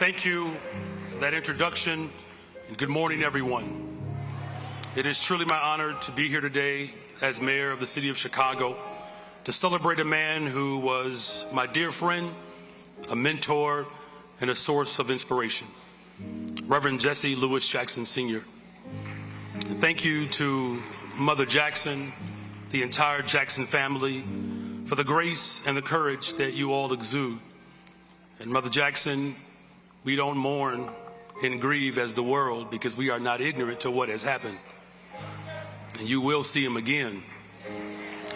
Thank you for that introduction, and good morning, everyone. It is truly my honor to be here today as mayor of the city of Chicago to celebrate a man who was my dear friend, a mentor, and a source of inspiration, Reverend Jesse Lewis Jackson Sr. And thank you to Mother Jackson, the entire Jackson family, for the grace and the courage that you all exude. And Mother Jackson, we don't mourn and grieve as the world because we are not ignorant to what has happened. And you will see him again.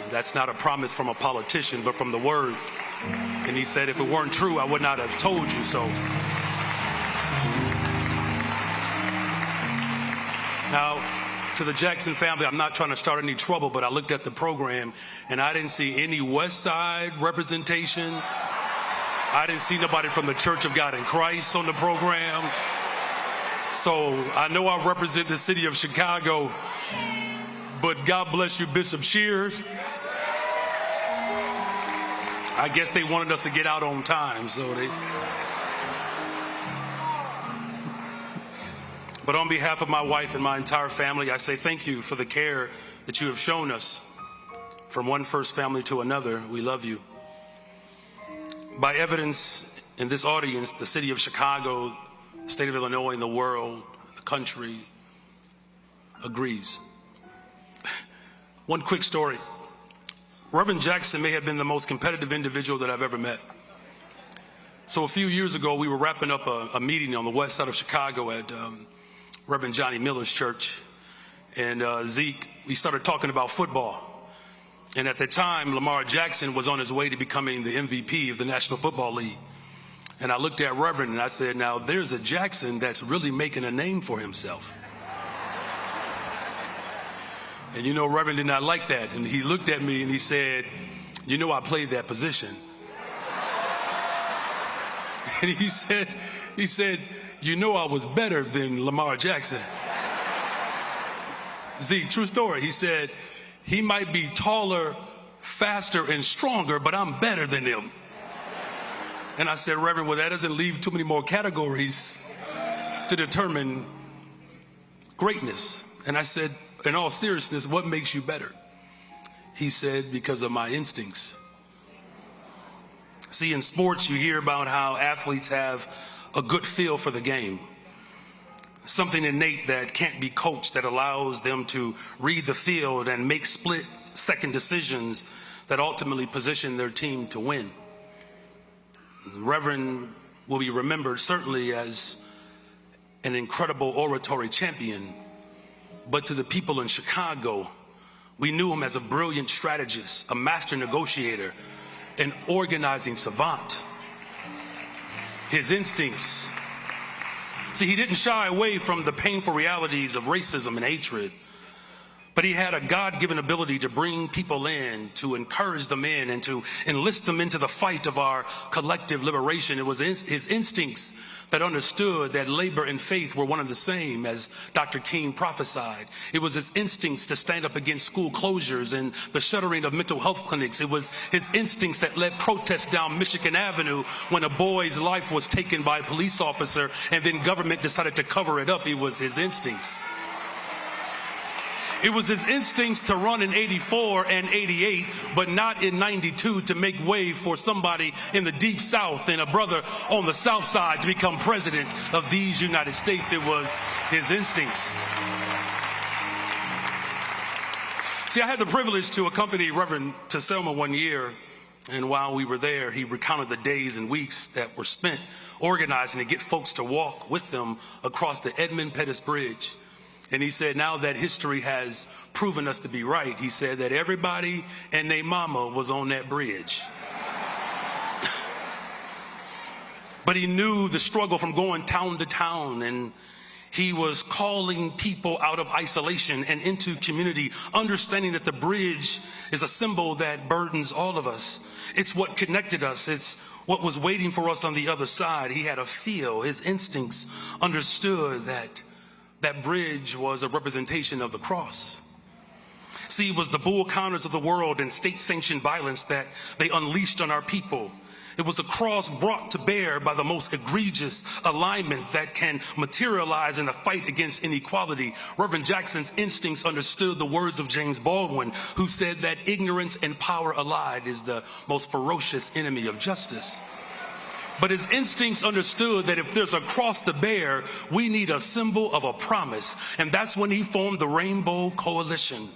That's not a promise from a politician, but from the Word. And he said, if it weren't true, I would not have told you so. Now, to the Jackson family, I'm not trying to start any trouble, but I looked at the program and I didn't see any West Side representation. I didn't see nobody from the Church of God in Christ on the program. So I know I represent the city of Chicago, but God bless you, Bishop Shears. I guess they wanted us to get out on time, so they... But on behalf of my wife and my entire family, I say thank you for the care that you have shown us. From one first family to another, we love you. By evidence in this audience, the city of Chicago, the state of Illinois, and the world, the country, agrees. One quick story. Reverend Jackson may have been the most competitive individual that I've ever met. So a few years ago, we were wrapping up a meeting on the west side of Chicago at Reverend Johnny Miller's church. And Zeke, we started talking about football. And at the time, Lamar Jackson was on his way to becoming the MVP of the National Football League. And I looked at Reverend and I said, now there's a Jackson that's really making a name for himself. And you know, Reverend did not like that. And he looked at me and he said, you know, I played that position. And he said, you know, I was better than Lamar Jackson. Zeke, true story. He said, he might be taller, faster, and stronger, but I'm better than him. And I said, Reverend, well, that doesn't leave too many more categories to determine greatness. And I said, in all seriousness, what makes you better? He said, because of my instincts. See, in sports, you hear about how athletes have a good feel for the game. Something innate that can't be coached, that allows them to read the field and make split-second decisions that ultimately position their team to win. The Reverend will be remembered certainly as an incredible oratory champion, but to the people in Chicago, we knew him as a brilliant strategist, a master negotiator, an organizing savant. His instincts. See, he didn't shy away from the painful realities of racism and hatred, but he had a God-given ability to bring people in, to encourage them in, and to enlist them into the fight of our collective liberation. It was his instincts that understood that labor and faith were one and the same, as Dr. King prophesied. It was his instincts to stand up against school closures and the shuttering of mental health clinics. It was his instincts that led protests down Michigan Avenue when a boy's life was taken by a police officer and then government decided to cover it up. It was his instincts. It was his instincts to run in 84 and 88, but not in 92, to make way for somebody in the deep South and a brother on the South Side to become president of these United States. It was his instincts. See, I had the privilege to accompany Reverend to Selma one year, and while we were there, he recounted the days and weeks that were spent organizing to get folks to walk with them across the Edmund Pettus Bridge. And he said, now that history has proven us to be right, he said that everybody and their mama was on that bridge. But he knew the struggle from going town to town, and he was calling people out of isolation and into community, understanding that the bridge is a symbol that burdens all of us. It's what connected us. It's what was waiting for us on the other side. He had a feel. His instincts understood that that bridge was a representation of the cross. See, it was the bull counters of the world and state-sanctioned violence that they unleashed on our people. It was a cross brought to bear by the most egregious alignment that can materialize in a fight against inequality. Reverend Jackson's instincts understood the words of James Baldwin, who said that ignorance and power allied is the most ferocious enemy of justice. But his instincts understood that if there's a cross to bear, we need a symbol of a promise. And that's when he formed the Rainbow Coalition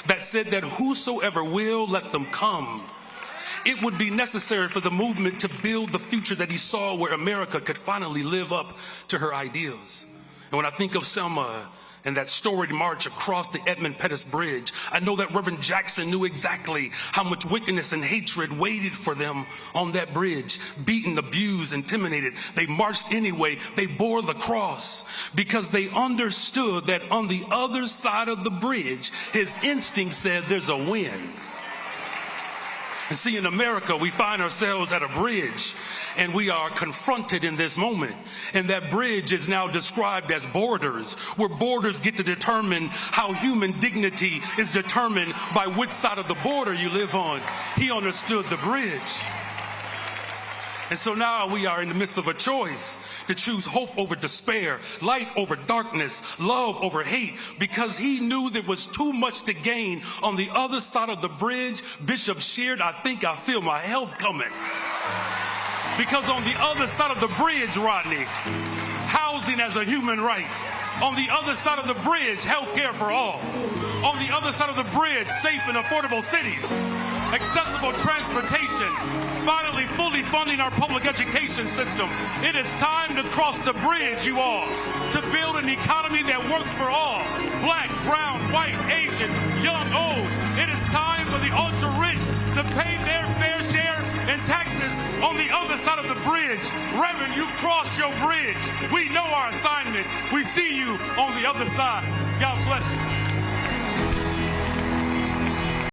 that said that whosoever will, let them come. It would be necessary for the movement to build the future that he saw, where America could finally live up to her ideals. And when I think of Selma and that storied march across the Edmund Pettus Bridge, I know that Reverend Jackson knew exactly how much wickedness and hatred waited for them on that bridge. Beaten, abused, intimidated, they marched anyway. They bore the cross because they understood that on the other side of the bridge, his instinct said there's a win. And see, in America, we find ourselves at a bridge, and we are confronted in this moment. And that bridge is now described as borders, where borders get to determine how human dignity is determined by which side of the border you live on. He understood the bridge. And so now we are in the midst of a choice to choose hope over despair, light over darkness, love over hate, because he knew there was too much to gain on the other side of the bridge. Bishop shared, I think I feel my help coming. Because on the other side of the bridge, Rodney, housing as a human right. On the other side of the bridge, health care for all. On the other side of the bridge, safe and affordable cities, accessible transportation, finally fully funding our public education system. It is time to cross the bridge, you all, to build an economy that works for all. Black, brown, white, Asian, young, old. It is time for the ultra-rich to pay their fair share in taxes on the other side of the bridge. Reverend, you cross your bridge. We know our assignment. We see you on the other side. God bless you.